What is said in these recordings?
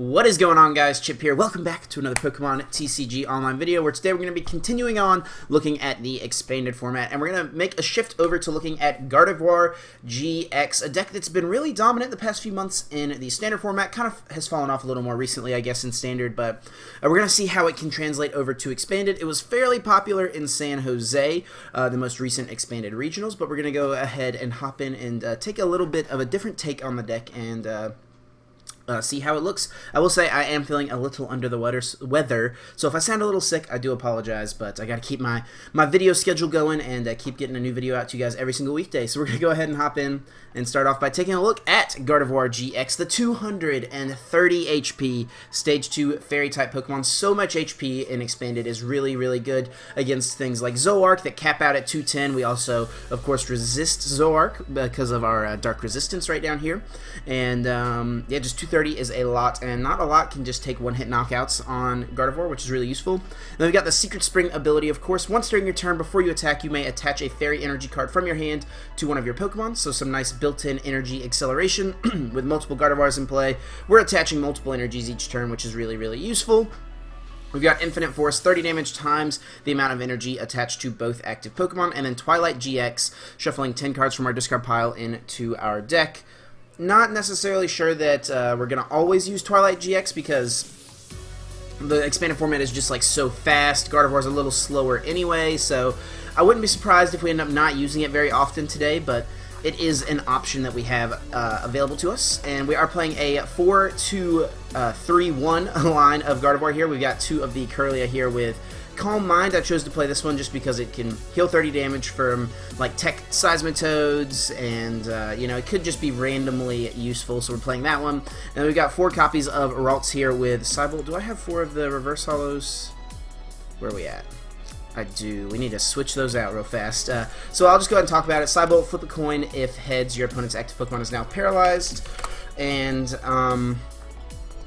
What is going on, guys? Chip here. Welcome back to another Pokemon TCG online video, where today we're going to be continuing on looking at the expanded format, and we're going to make a shift over to looking at Gardevoir-GX, a deck that's been really dominant the past few months in the standard format. Kind of has fallen off a little more recently, I guess, in standard, but we're going to see how it can translate over to expanded. It was fairly popular in San Jose, the most recent expanded regionals, but we're going to go ahead and hop in and take a little bit of a different take on the deck and see how it looks. I will say I am feeling a little under the weather, so if I sound a little sick, I do apologize, but I got to keep my video schedule going and keep getting a new video out to you guys every single weekday. So we're going to go ahead and hop in and start off by taking a look at Gardevoir-GX, the 230 HP Stage 2 Fairy-type Pokemon. So much HP in Expanded is really, really good against things like Zoroark that cap out at 210. We also, of course, resist Zoroark because of our Dark Resistance right down here. And, yeah, just 230 is a lot, and not a lot can just take one-hit knockouts on Gardevoir, which is really useful. Then we've got the Secret Spring ability, of course. Once during your turn, before you attack, you may attach a Fairy Energy card from your hand to one of your Pokemon, so some nice built-in energy acceleration. With multiple Gardevoirs in play, we're attaching multiple energies each turn, which is really, really useful. We've got Infinite Force, 30 damage times the amount of energy attached to both active Pokemon, and then Twilight GX, shuffling 10 cards from our discard pile into our deck. Not necessarily sure that we're going to always use Twilight GX because the expanded format is just like so fast. Gardevoir's a little slower anyway, so I wouldn't be surprised if we end up not using it very often today, but it is an option that we have available to us. And we are playing a 4-2-3-1 line of Gardevoir here. We've got two of the Kirlia here with Calm Mind. I chose to play this one just because it can heal 30 damage from like Tech Seismitoads, and you know, it could just be randomly useful, so we're playing that one. And we've got 4 copies of Ralts here with Cybolt. Do I have 4 of the reverse hollows? Where are we at? I do. We need to switch those out real fast. So I'll just go ahead and talk about it. Cybolt, flip a coin. If heads, your opponent's active Pokemon is now paralyzed. And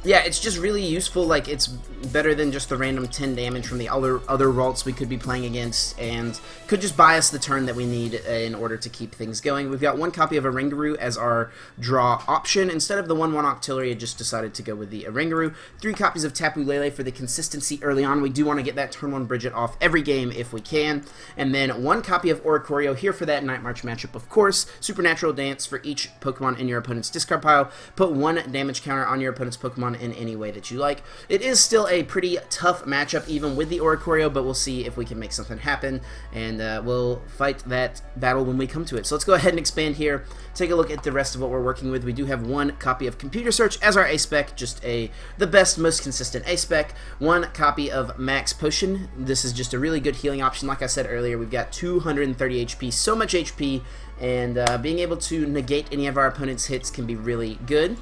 yeah, it's just really useful. Like, it's better than just the random 10 damage from the other Ralts we could be playing against, and could just buy us the turn that we need in order to keep things going. We've got 1 copy of Oranguru as our draw option. Instead of the 1/1 Octillery, I just decided to go with the Oranguru. 3 copies of Tapu Lele for the consistency early on. We do want to get that turn 1 Brigette off every game if we can. And then 1 copy of Oricorio here for that Night March matchup, of course. Supernatural Dance for each Pokemon in your opponent's discard pile. Put 1 damage counter on your opponent's Pokemon in any way that you like. It is still a pretty tough matchup even with the Oricorio, but we'll see if we can make something happen, and we'll fight that battle when we come to it. So let's go ahead and expand here, take a look at the rest of what we're working with. We do have 1 copy of Computer Search as our A-Spec, just the best, most consistent A-Spec. 1 copy of Max Potion. This is just a really good healing option. Like I said earlier, we've got 230 HP, so much HP, and being able to negate any of our opponent's hits can be really good.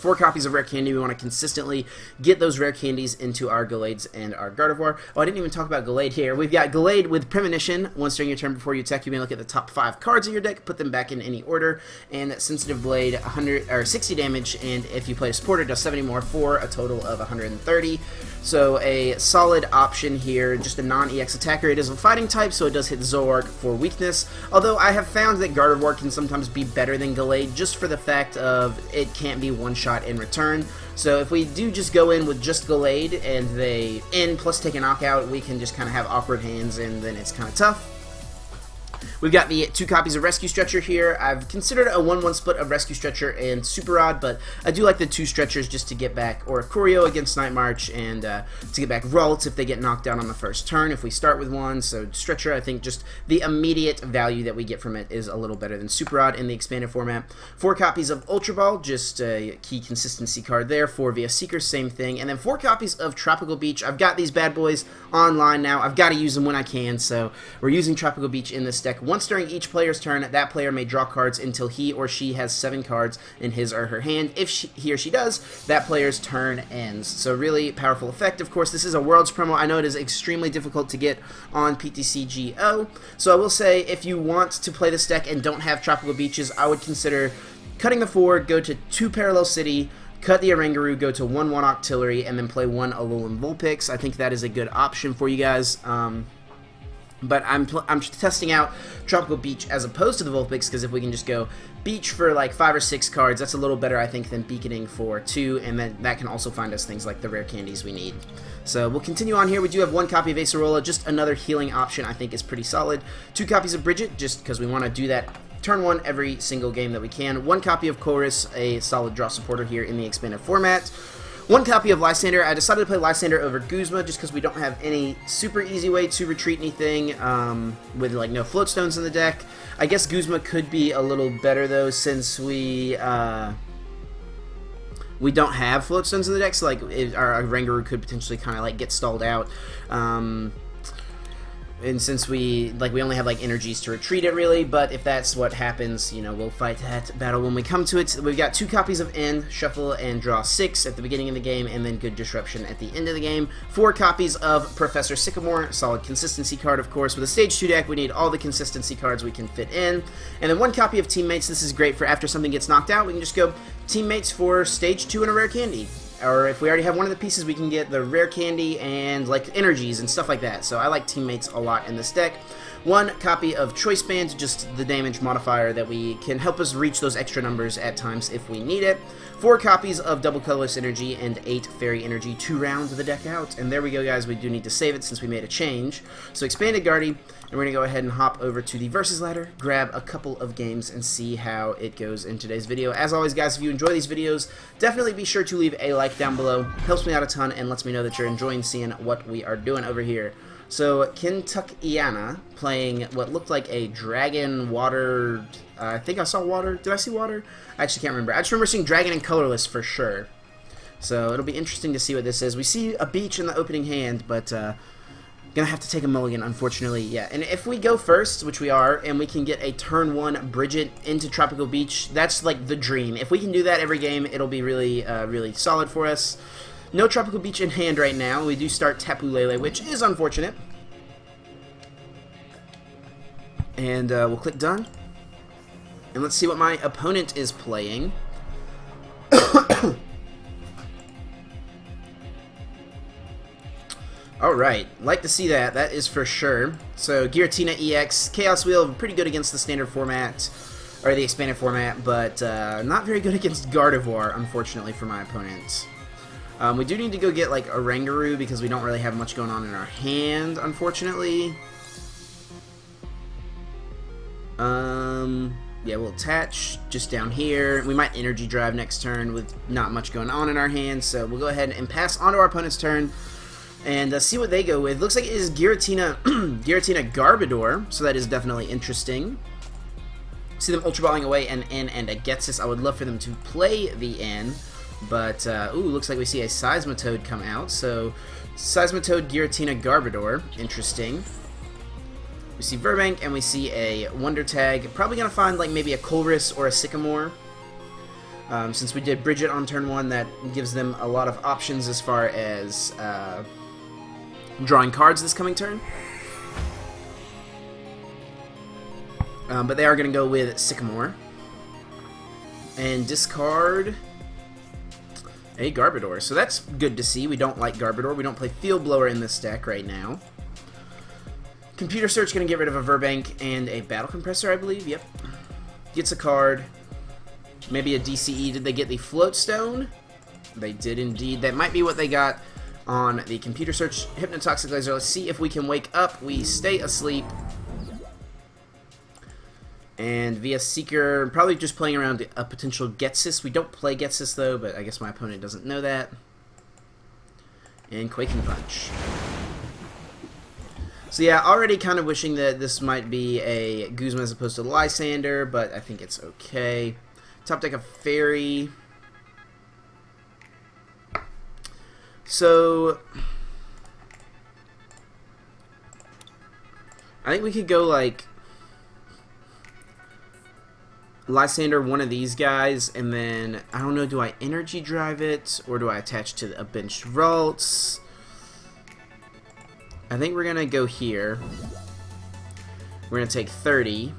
4 copies of Rare Candy. We want to consistently get those Rare Candies into our Gallades and our Gardevoir. Oh, I didn't even talk about Gallade here. We've got Gallade with Premonition. Once during your turn before you attack, you may look at the top 5 cards of your deck, put them back in any order, and Sensitive Blade, 60 damage, and if you play a supporter, does 70 more for a total of 130. So a solid option here, just a non-EX attacker. It is a fighting type, so it does hit Zoroark for weakness, although I have found that Gardevoir can sometimes be better than Gallade just for the fact of it can't be one-shot in return. So if we do just go in with just Gallade and they end plus take a knockout, we can just kind of have awkward hands, and then it's kind of tough. We've got the 2 copies of Rescue Stretcher here. I've considered a 1/1 split of Rescue Stretcher and Super Rod, but I do like the 2 Stretchers just to get back Oricorio against Night March, and to get back Ralts if they get knocked down on the first turn if we start with 1. So Stretcher, I think just the immediate value that we get from it is a little better than Super Rod in the expanded format. 4 copies of Ultra Ball, just a key consistency card there. 4 via Seeker, same thing. And then 4 copies of Tropical Beach. I've got these bad boys online now. I've got to use them when I can, so we're using Tropical Beach in this deck. Once during each player's turn, that player may draw cards until he or she has 7 cards in his or her hand. If he or she does, that player's turn ends. So really powerful effect. Of course, this is a Worlds promo. I know it is extremely difficult to get on PTCGO, so I will say if you want to play this deck and don't have Tropical Beaches, I would consider cutting the 4, go to 2 Parallel City, cut the Oranguru, go to 1/1 Octillery, and then play 1 Alolan Vulpix. I think that is a good option for you guys. But I'm testing out Tropical Beach as opposed to the Vulpix, because if we can just go Beach for like 5 or 6 cards, that's a little better, I think, than Beaconing for 2, and then that can also find us things like the rare candies we need. So we'll continue on here. We do have 1 copy of Acerola, just another healing option I think is pretty solid. 2 copies of Brigette, just because we want to do that turn 1 every single game that we can. 1 copy of Colress, a solid draw supporter here in the expanded format. 1 copy of Lysandre. I decided to play Lysandre over Guzma just because we don't have any super easy way to retreat anything with like no float stones in the deck. I guess Guzma could be a little better though, since we don't have float stones in the deck, so like our Oranguru could potentially kind of like get stalled out. And since we only have like energies to retreat it really, but if that's what happens, you know, we'll fight that battle when we come to it. We've got 2 copies of N, shuffle and draw 6 at the beginning of the game, and then Good Disruption at the end of the game. 4 copies of Professor Sycamore, solid consistency card, of course. With a stage 2 deck, we need all the consistency cards we can fit in. And then 1 copy of Teammates. This is great for after something gets knocked out, we can just go Teammates for stage 2 and a rare candy. Or if we already have one of the pieces, we can get the rare candy and like energies and stuff like that. So I like Teammates a lot in this deck. 1 copy of Choice Band, just the damage modifier that we can help us reach those extra numbers at times if we need it. 4 copies of Double Colorless Energy and 8 Fairy Energy to round the deck out. And there we go, guys. We do need to save it since we made a change. So expanded Guardy, and we're going to go ahead and hop over to the Versus ladder, grab a couple of games, and see how it goes in today's video. As always, guys, if you enjoy these videos, definitely be sure to leave a like down below. Helps me out a ton and lets me know that you're enjoying seeing what we are doing over here. So, Kentuckiana playing what looked like a dragon water. I think I saw water. Did I see water? I actually can't remember. I just remember seeing dragon and colorless for sure. So, it'll be interesting to see what this is. We see a beach in the opening hand, but gonna have to take a mulligan, unfortunately. Yeah, and if we go first, which we are, and we can get a turn 1 Brigette into Tropical Beach, that's like the dream. If we can do that every game, it'll be really, really solid for us. No Tropical Beach in hand right now. We do start Tapu Lele, which is unfortunate. And we'll click done. And let's see what my opponent is playing. Alright, like to see that. That is for sure. So, Giratina EX, Chaos Wheel, pretty good against the standard format, or the expanded format, but not very good against Gardevoir, unfortunately, for my opponent. We do need to go get, like, Oranguru, because we don't really have much going on in our hand, unfortunately. Yeah, we'll attach just down here. We might Energy Drive next turn with not much going on in our hand, so we'll go ahead and pass on to our opponent's turn and see what they go with. Looks like it is Giratina, Giratina Gardevoir, so that is definitely interesting. See them Ultra Balling away an N and a Getsis. I would love for them to play the N. But, ooh, looks like we see a Seismitoad come out. So, Seismitoad, Giratina, Gardevoir. Interesting. We see Verbank, and we see a Wonder Tag. Probably going to find, like, maybe a Colress or a Sycamore. Since we did Brigette on turn 1, that gives them a lot of options as far as drawing cards this coming turn. But they are going to go with Sycamore. And discard a Gardevoir. So that's good to see. We don't like Gardevoir. We don't play Field Blower in this deck right now. Computer Search going to get rid of a Verbank and a Battle Compressor, I believe. Yep. Gets a card. Maybe a DCE. Did they get the Float Stone? They did indeed. That might be what they got on the Computer Search. Hypnotoxic Laser. Let's see if we can wake up. We stay asleep. And via Seeker, probably just playing around a potential Getsis. We don't play Getsis though, but I guess my opponent doesn't know that. And Quaking Punch. So yeah, already kind of wishing that this might be a Guzma as opposed to Lysandre, but I think it's okay. Top deck of Fairy. So I think we could go like Lysandre, one of these guys, and then, I don't know, do I Energy Drive it, or do I attach to a benched Ralts? I think we're going to go here. We're going to take 30,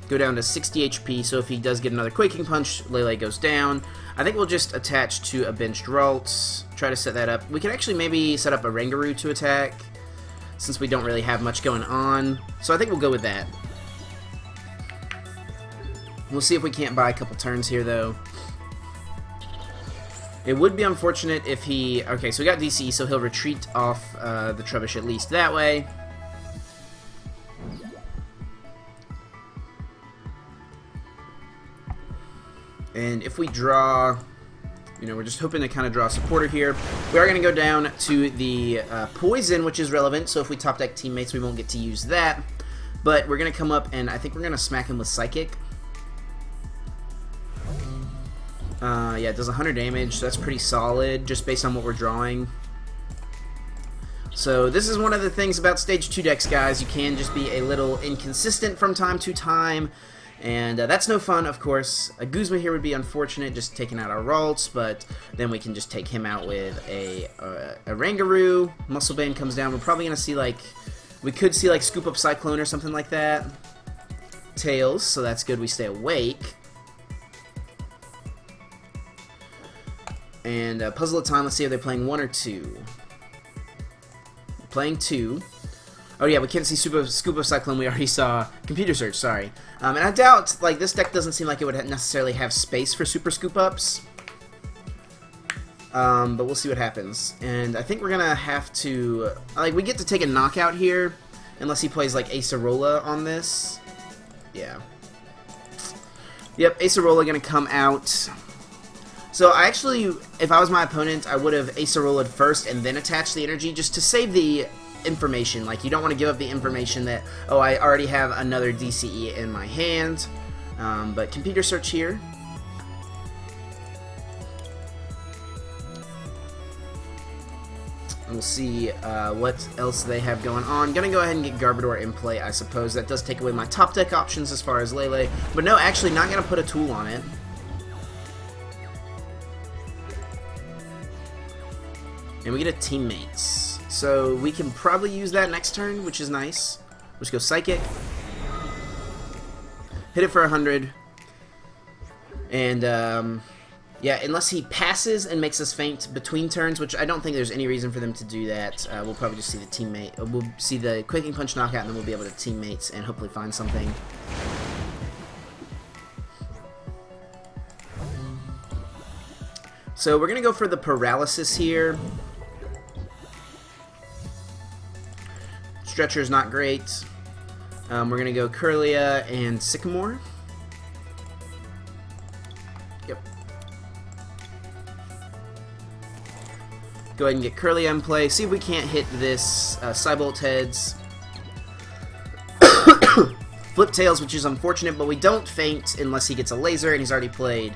go down to 60 HP, so if he does get another Quaking Punch, Lele goes down. I think we'll just attach to a benched Ralts, try to set that up. We can actually maybe set up a Oranguru to attack. since we don't really have much going on. So I think we'll go with that. We'll see if we can't buy a couple turns here, though. It would be unfortunate if he... Okay, so we got DCE, so he'll retreat off the Trubbish at least that way. And if we draw... You know, we're just hoping to kind of draw a supporter here. We are going to go down to the Poison, which is relevant, so if we top deck Teammates, we won't get to use that. But we're going to come up, and I think we're going to smack him with Psychic. Yeah, it does 100 damage, so that's pretty solid, just based on what we're drawing. So this is one of the things about Stage 2 decks, guys. You can just be a little inconsistent from time to time, and that's no fun, of course. A Guzma here would be unfortunate, just taking out our Ralts, but then we can just take him out with a Oranguru. Muscle Bane comes down. We're probably going to see, like, we could see, like, Scoop Up Cyclone or something like that. Tails, so that's good. We stay awake. And Puzzle of Time, let's see if they're playing 1 or 2. Playing 2. Oh yeah, we can't see Scoop of Cyclone, we already saw Computer Search, sorry. And I doubt, like, this deck doesn't seem like it would necessarily have space for Super Scoop Ups. But we'll see what happens. And I think we're gonna have to, like, we get to take a knockout here, unless he plays, like, Acerola on this. Yeah. Yep, Acerola gonna come out. So I actually, if I was my opponent, I would have Acerola'd first and then attach the energy just to save the information. Like, you don't want to give up the information that, oh, I already have another DCE in my hand. But Computer Search here. We'll see what else they have going on. Gonna go ahead and get Gardevoir in play, I suppose. That does take away my top deck options as far as Lele. But no, actually not gonna put a tool on it. And we get a Teammates. So we can probably use that next turn, which is nice. We'll just go Psychic. Hit it for 100. And, yeah, unless he passes and makes us faint between turns, which I don't think there's any reason for them to do that. We'll probably just see the teammate. We'll see the Quaking Punch knockout, and then we'll be able to Teammates and hopefully find something. So we're going to go for the Paralysis here. Stretcher's not great. We're going to go Kirlia and Sycamore. Yep. Go ahead and get Kirlia in play. See if we can't hit this Cybolt Heads. Flip Tails, which is unfortunate, but we don't faint unless he gets a laser, and he's already played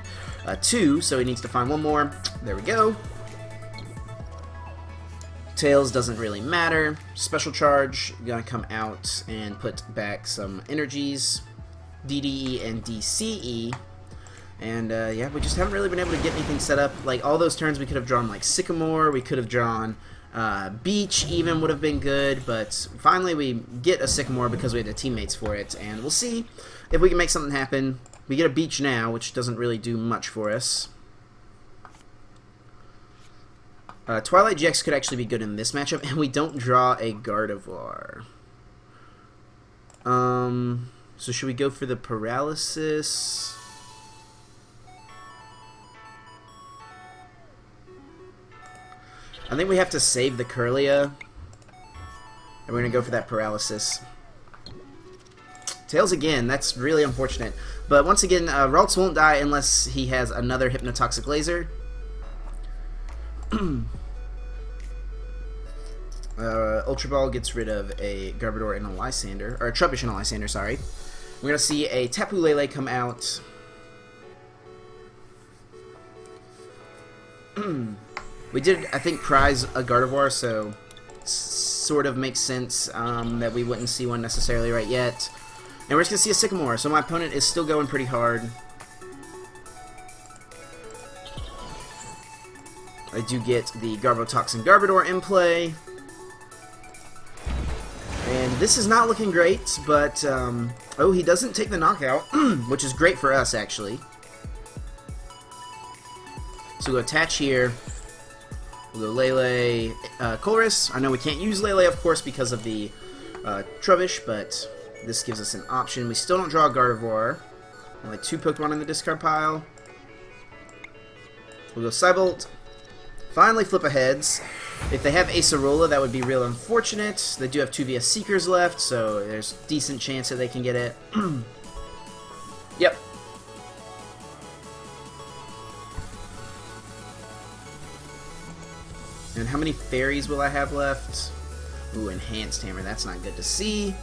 2, so he needs to find one more. There we go. Tails doesn't really matter. Special Charge, gonna come out and put back some energies, DDE and DCE, and yeah, we just haven't really been able to get anything set up. Like, all those turns we could have drawn, like, Sycamore, we could have drawn Beach even would have been good, but finally we get a Sycamore because we had the Teammates for it, and we'll see if we can make something happen. We get a Beach now, which doesn't really do much for us. Twilight GX could actually be good in this matchup, and we don't draw a Gardevoir. So should we go for the Paralysis? I think we have to save the Kirlia, and we're going to go for that Paralysis. Tails again, that's really unfortunate. But once again, Ralts won't die unless he has another Hypnotoxic Laser. Ultra Ball gets rid of a Gardevoir and a Lysandre, or a Trubbish and a Lysandre, sorry. We're going to see a Tapu Lele come out. We did, I think, prize a Gardevoir, so sort of makes sense that we wouldn't see one necessarily right yet. And we're just going to see a Sycamore, so my opponent is still going pretty hard. I do get the Garbotoxin Gardevoir in play. And this is not looking great, but, oh, he doesn't take the knockout, which is great for us, actually. So we'll attach here. We'll go Lele, Colress. I know we can't use Lele, of course, because of the Trubbish, but this gives us an option. We still don't draw a Gardevoir. Only 2 Pokemon in the discard pile. We'll go Cybolt. Finally flip a heads. If they have Acerola, that would be real unfortunate. They do have 2 VS Seekers left, so there's a decent chance that they can get it. Yep. And how many fairies will I have left? Ooh, Enhanced Hammer. That's not good to see.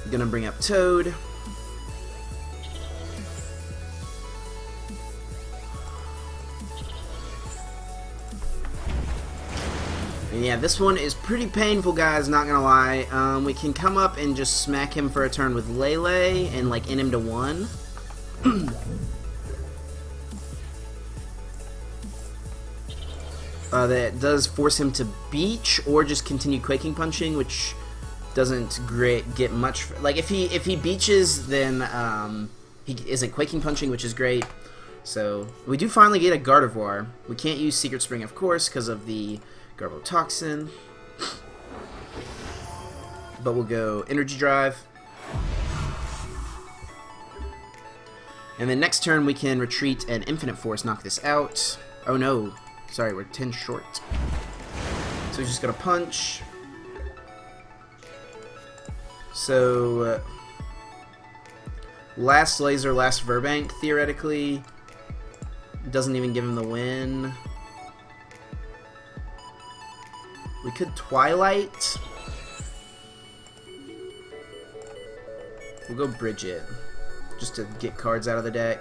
I'm gonna bring up Toad. And yeah, this one is pretty painful, guys, not gonna lie. We can come up and just smack him for a turn with Lele and like end him to 1. That does force him to beach or just continue Quaking Punching, which doesn't get much. Like if he beaches, then he isn't Quaking Punching, which is great. So we do finally get a Gardevoir. We can't use Secret Spring, of course, because of the Garbotoxin. But we'll go Energy Drive. And then next turn we can retreat and Infinite Force, knock this out. Oh no. Sorry, we're 10 short. So he's just gonna punch. So last laser, last Verbank, theoretically. Doesn't even give him the win. We could Twilight. We'll go Brigette, just to get cards out of the deck.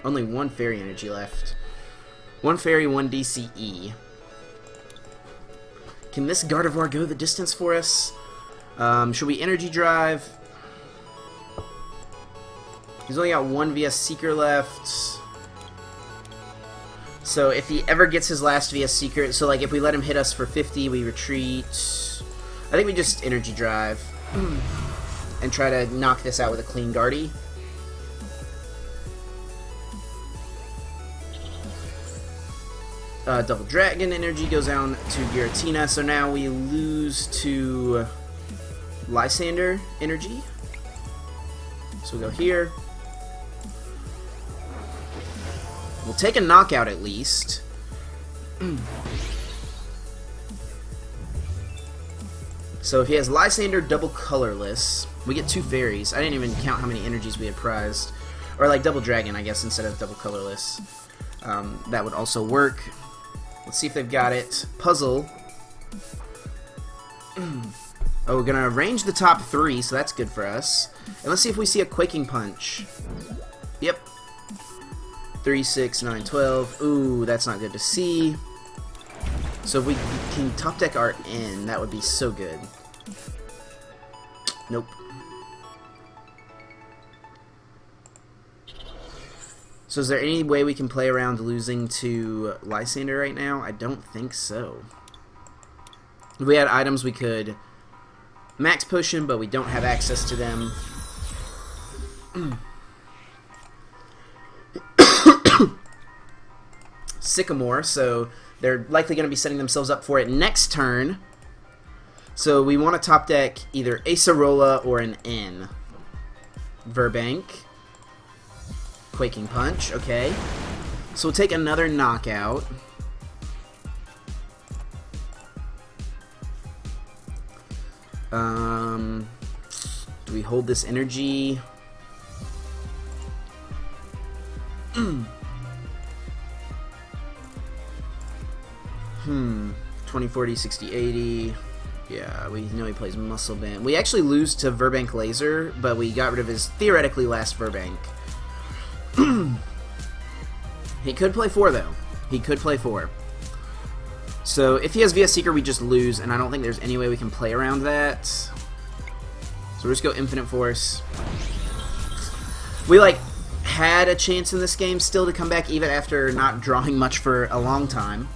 Only 1 Fairy Energy left. 1 Fairy, 1 DCE. Can this Gardevoir go the distance for us? Should we Energy Drive? He's only got 1 VS Seeker left. So if he ever gets his last VS Seeker, so like if we let him hit us for 50, we retreat. I think we just Energy Drive and try to knock this out with a clean Guardy. Double Dragon Energy goes down to Giratina, so now we lose to Lysandre Energy. So we'll go here. We'll take a knockout at least. So if he has Lysandre double colorless, we get 2 fairies. I didn't even count how many energies we had prized. Or like double dragon, I guess, instead of double colorless. That would also work. Let's see if they've got it. Puzzle. Oh, we're gonna arrange the top 3, so that's good for us. And let's see if we see a Quaking Punch. Yep. 3, 6, 9, 12. Ooh, that's not good to see. So if we can top deck our N, that would be so good. Nope. So is there any way we can play around losing to Lysandre right now? I don't think so. If we had items, we could Max Potion, but we don't have access to them. Sycamore, so they're likely going to be setting themselves up for it next turn. So we want to top deck either Acerola or an N. Verbank. Quaking Punch, okay. So we'll take another knockout. Do we hold this energy? 20, 40, 60, 80. Yeah, we know he plays Muscle Band. We actually lose to Verbank Laser, but we got rid of his theoretically last Verbank. He could play 4, though. He could play 4. So if he has VS Seeker, we just lose, and I don't think there's any way we can play around that. So we'll just go Infinite Force. We, like, had a chance in this game still to come back even after not drawing much for a long time.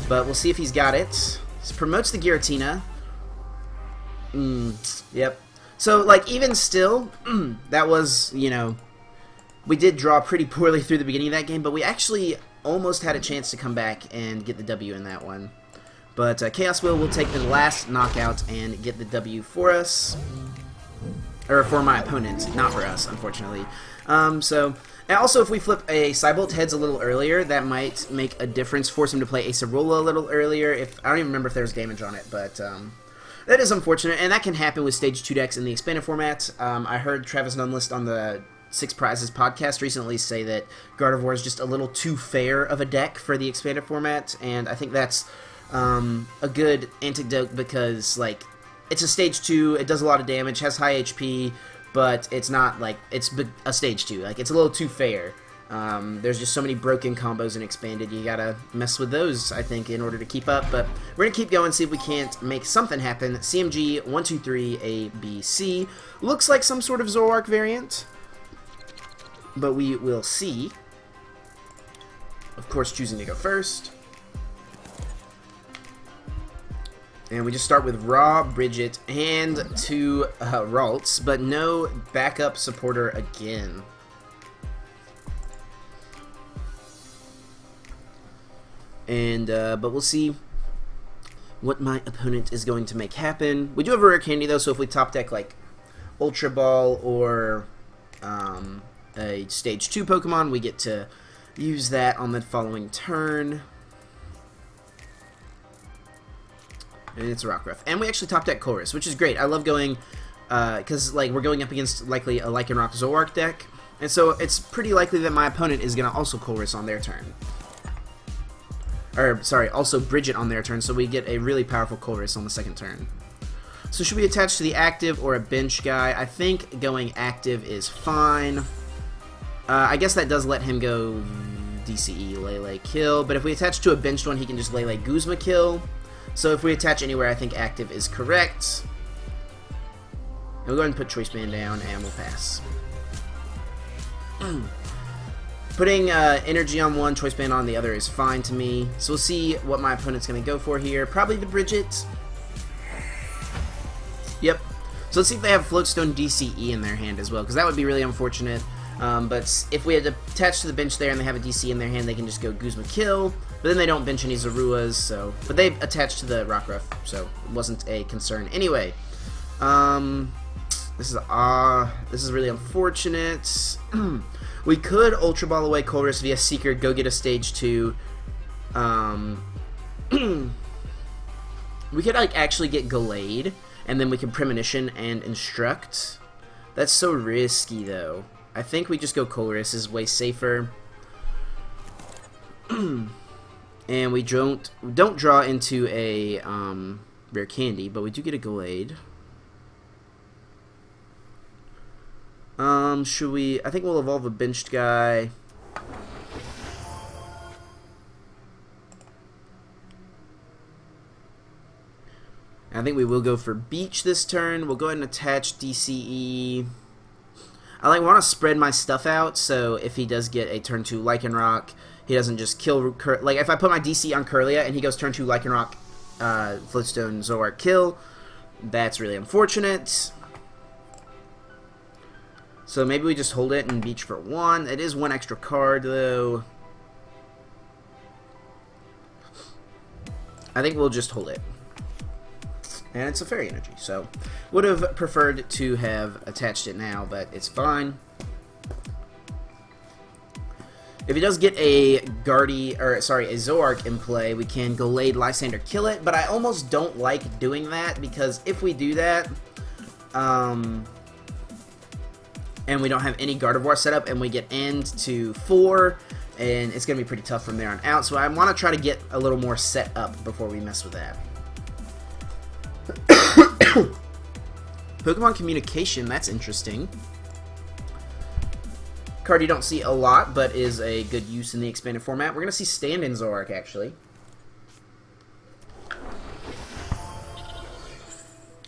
But we'll see if he's got it. This promotes the Giratina. Yep. So, like, even still, that was, you know, We did draw pretty poorly through the beginning of that game, but we actually almost had a chance to come back and get the W in that one. But Chaos will take the last knockout and get the W for us. Or for my opponent, not for us, unfortunately. And also, if we flip a Cybolt heads a little earlier, that might make a difference. Force him to play Acerola a little earlier. I don't even remember if there was damage on it, but that is unfortunate, and that can happen with Stage 2 decks in the expanded format. I heard Travis Nunlist on the Six Prizes podcast recently say that Gardevoir is just a little too fair of a deck for the expanded format, and I think that's a good antidote because, like, it's a Stage 2, it does a lot of damage, has high HP, but it's not like it's a Stage 2. Like, it's a little too fair. There's just so many broken combos in expanded. You gotta mess with those, I think, in order to keep up. But we're gonna keep going, see if we can't make something happen. CMG 123 ABC looks like some sort of Zoroark variant, but we will see. Of course, choosing to go first. And we just start with Raw, Brigette, and 2 Ralts, but no backup supporter again. And, but we'll see what my opponent is going to make happen. We do have a Rare Candy, though, so if we top deck, like, Ultra Ball or a Stage 2 Pokemon, we get to use that on the following turn. And it's a Rockruff. And we actually top deck Colress, which is great. I love going, because, like, we're going up against, likely, a Lycanroc Zoroark deck. And so it's pretty likely that my opponent is going to also Colress on their turn. Or, sorry, also Brigette on their turn, so we get a really powerful Colress on the second turn. So should we attach to the active or a bench guy? I think going active is fine. I guess that does let him go DCE, Lele, kill. But if we attach to a benched one, he can just Lele, Guzma, kill. So if we attach anywhere, I think active is correct. And we'll go ahead and put Choice Band down, and we'll pass. Putting energy on one, Choice Band on the other is fine to me. So we'll see what my opponent's going to go for here. Probably the Brigette. Yep. So let's see if they have Floatstone DCE in their hand as well, because that would be really unfortunate. But if we had to attach to the bench there and they have a DC in their hand, they can just go Guzma kill. But then they don't bench any Zoruas, so... But they attached to the Rockruff, so it wasn't a concern. Anyway, this is really unfortunate. We could Ultra Ball away Colress via Seeker, go get a Stage 2. We could, like, actually get Gallade, and then we can Premonition and Instruct. That's so risky, though. I think we just go Colress is way safer. And we don't draw into a Rare Candy, but we do get a Gallade. Should we... I think we'll evolve a benched guy. I think we will go for Beach this turn. We'll go ahead and attach DCE. I want to spread my stuff out, so if he does get a turn 2 Lycanroc, he doesn't just kill... Like, if I put my DC on Kirlia and he goes turn 2 Lycanroc, Floatstone, Zoroark kill, that's really unfortunate. So maybe we just hold it and Beach for 1. It is 1 extra card, though. I think we'll just hold it. And it's a Fairy Energy, so would have preferred to have attached it now, but it's fine. If he does get a Zoroark in play, we can Gallade, Lysandre, kill it, but I almost don't like doing that, because if we do that, and we don't have any Gardevoir set up, and we get end to 4, and it's going to be pretty tough from there on out, so I want to try to get a little more set up before we mess with that. Pokemon Communication, that's interesting. Card you don't see a lot, but is a good use in the expanded format. We're going to see stand-in Zoroark, actually.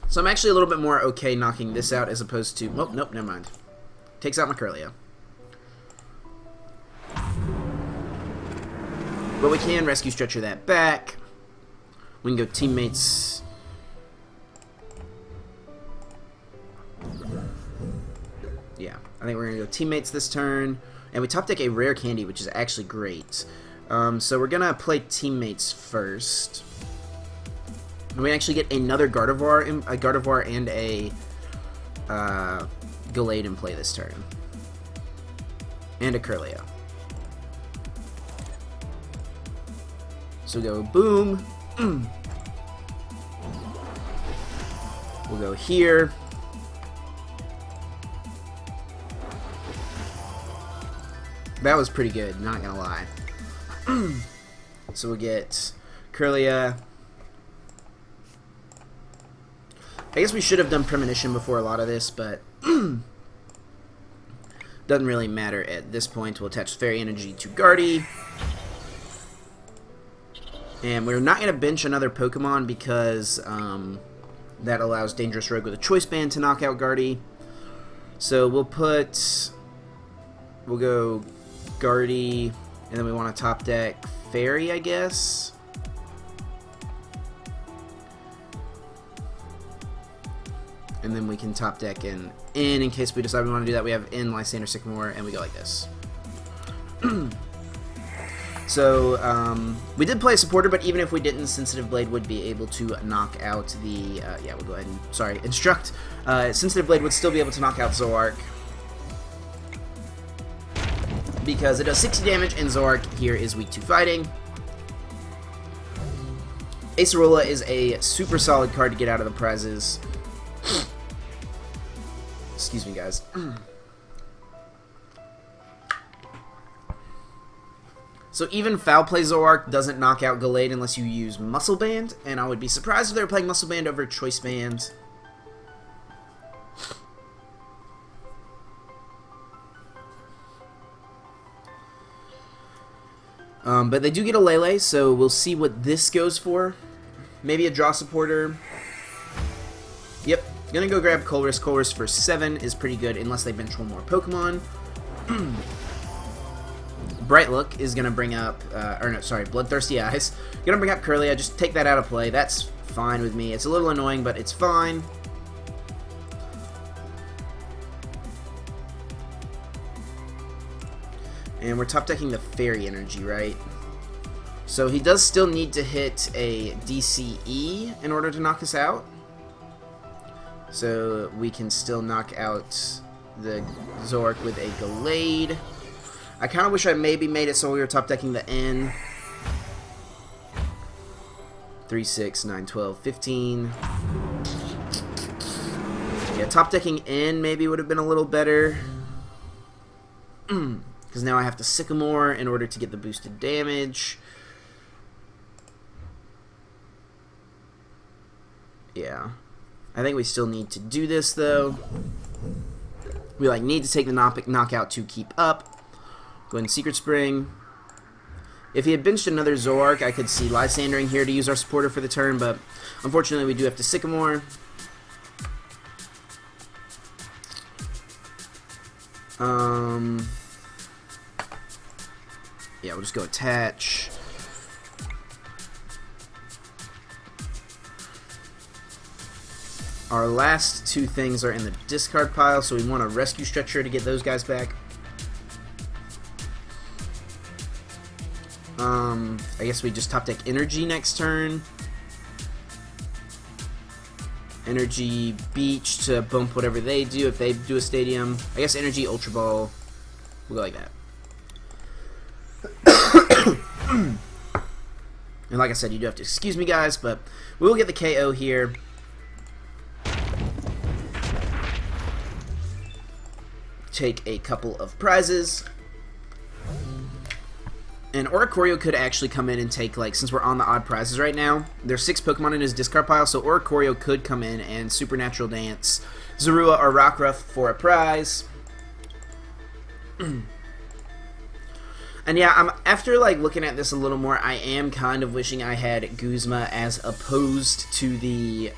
So I'm actually a little bit more okay knocking this out as opposed to... Oh, nope, never mind. Takes out my Kirlia. But we can Rescue Stretcher that back. We can go Teammates... Yeah. I think we're going to go Teammates this turn. And we top deck a Rare Candy, which is actually great. So we're going to play Teammates first. And we actually get another Gardevoir and a Gallade in play this turn. And a Kirlia. So we'll go boom. We'll go here. That was pretty good, not gonna lie. So we'll get Kirlia. I guess we should have done Premonition before a lot of this, but doesn't really matter at this point. We'll attach Fairy Energy to Guardy. And we're not going to bench another Pokemon because that allows Dangerous Rogue with a Choice Band to knock out Guardy. So we'll go Guardy, and then we want to top deck Fairy, I guess. And then we can top deck in case we decide we want to do that. We have in Lysandre Sycamore, and we go like this. So, we did play a supporter, but even if we didn't, Sensitive Blade would be able to knock out the, yeah, we'll go ahead and, sorry, Instruct. Sensitive Blade would still be able to knock out Zoroark, because it does 60 damage, and Zoroark here is weak to fighting. Acerola is a super solid card to get out of the prizes. Excuse me, guys. So even Foul Play Zoroark doesn't knock out Gallade unless you use Muscle Band, and I would be surprised if they were playing Muscle Band over Choice Band. But they do get a Lele, so we'll see what this goes for. Maybe a Draw Supporter. Yep, gonna go grab Colress. Colress for 7 is pretty good unless they bench one more Pokemon. Bright Look is gonna bring up, or no, sorry, Bloodthirsty Eyes. Gonna bring up Kirlia. Just take that out of play. That's fine with me. It's a little annoying, but it's fine. And we're top decking the Fairy Energy, right? So he does still need to hit a DCE in order to knock us out. So we can still knock out the Zoroark with a Gallade. I kind of wish I maybe made it so we were top decking the N. 3, 6, 9, 12, 15. Yeah, top decking N maybe would have been a little better. Because now I have to Sycamore in order to get the boosted damage. Yeah. I think we still need to do this, though. We need to take the knockout to keep up. Go ahead and Secret Spring. If he had benched another Zoroark, I could see Lysandering here to use our supporter for the turn, but unfortunately we do have to Sycamore. Yeah, we'll just go attach. Our last two things are in the discard pile, so we want a Rescue Stretcher to get those guys back. I guess we just top deck Energy next turn. Energy Beach to bump whatever they do if they do a Stadium. I guess Energy Ultra Ball. We'll go like that. And like I said, you do have to excuse me, guys, but we will get the KO here. Take a couple of prizes. And Oricorio could actually come in and take, since we're on the odd prizes right now, there's 6 Pokemon in his discard pile, so Oricorio could come in and Supernatural Dance Zorua or Rockruff for a prize. And yeah, after looking at this a little more, I am kind of wishing I had Guzma as opposed to the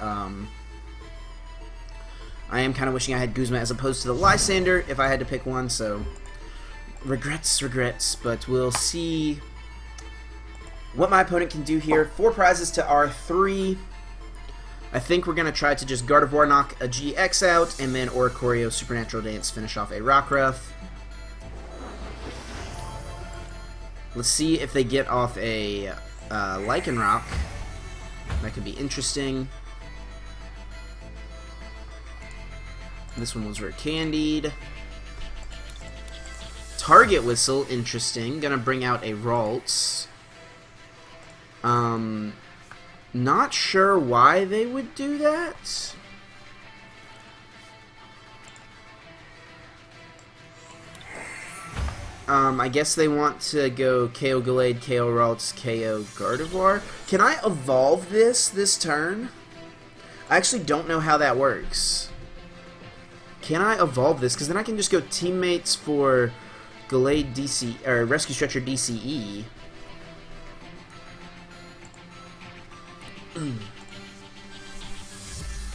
Lysandre if I had to pick one, so regrets, but we'll see what my opponent can do here. 4 prizes to our 3. I think we're going to try to just Gardevoir knock a GX out, and then Oricorio Supernatural Dance finish off a Rockruff. Let's see if they get off a Lycanroc. That could be interesting. This one was Rare Candied. Target Whistle, interesting. Gonna bring out a Ralts. Not sure why they would do that. I guess they want to go KO Gallade, KO Ralts, KO Gardevoir. Can I evolve this turn? I actually don't know how that works. Can I evolve this? Because then I can just go Teammates for Gallade DC, or Rescue Stretcher DCE.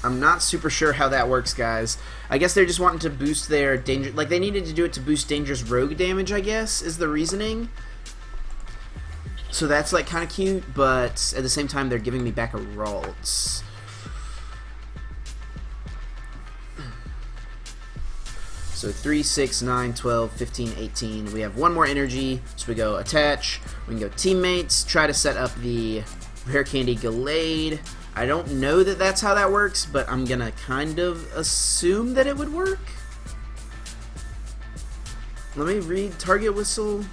I'm not super sure how that works, guys. I guess they're just wanting to boost their danger... Like, they needed to do it to boost dangerous rogue damage, I guess, is the reasoning. So that's, like, kind of cute, but at the same time, they're giving me back a Ralts. So 3, 6, 9, 12, 15, 18. We have one more energy, so we go Attach. We can go Teammates, try to set up the Rare Candy Gallade. I don't know that that's how that works, but I'm gonna kind of assume that it would work. Let me read Target Whistle.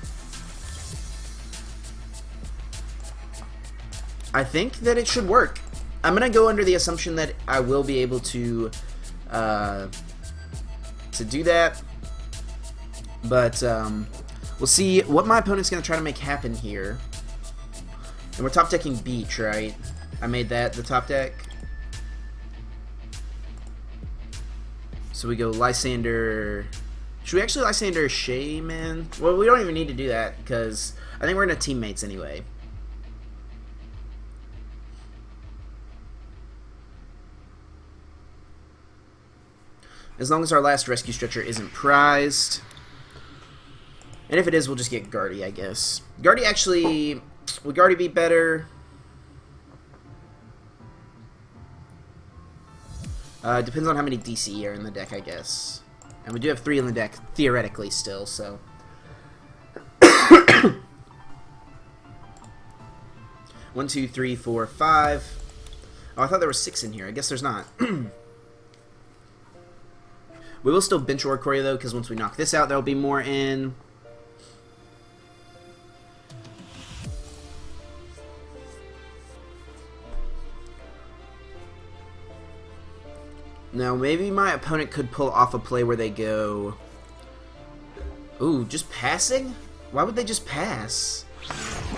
I think that it should work. I'm gonna go under the assumption that I will be able to do that, but we'll see what my opponent's gonna try to make happen here. And we're top decking Beach, right? I made that the top deck. So we go Lysandre. Should we actually Lysandre Shaman? Well, we don't even need to do that because I think we're gonna Teammates anyway. As long as our last Rescue Stretcher isn't prized. And if it is, we'll just get Guardy, I guess. Guardy actually... Would Guardy be better? Depends on how many DC are in the deck, I guess. And we do have 3 in the deck, theoretically, still, so... 1, 2, 3, 4, 5. Oh, I thought there were 6 in here. I guess there's not. We will still bench Oricorio, though, because once we knock this out, there will be more in. Now, maybe my opponent could pull off a play where they go... Ooh, just passing? Why would they just pass?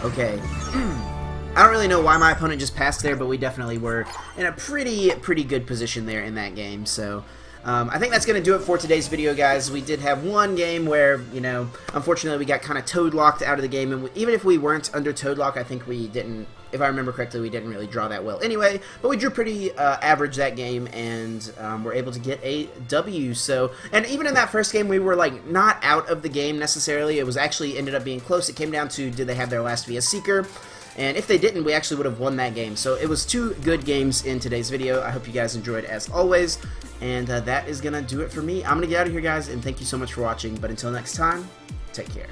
Okay. I don't really know why my opponent just passed there, but we definitely were in a pretty good position there in that game, so... I think that's going to do it for today's video, guys. We did have one game where, you know, unfortunately we got kind of toad-locked out of the game, and even if we weren't under toad-lock, I think we didn't, if I remember correctly, we didn't really draw that well anyway, but we drew pretty average that game, and were able to get a W, so, and even in that first game, we were, like, not out of the game necessarily. It was actually ended up being close. It came down to, did they have their last via Seeker? And if they didn't, we actually would have won that game. So it was 2 good games in today's video. I hope you guys enjoyed as always. And that is going to do it for me. I'm going to get out of here, guys, and thank you so much for watching. But until next time, take care.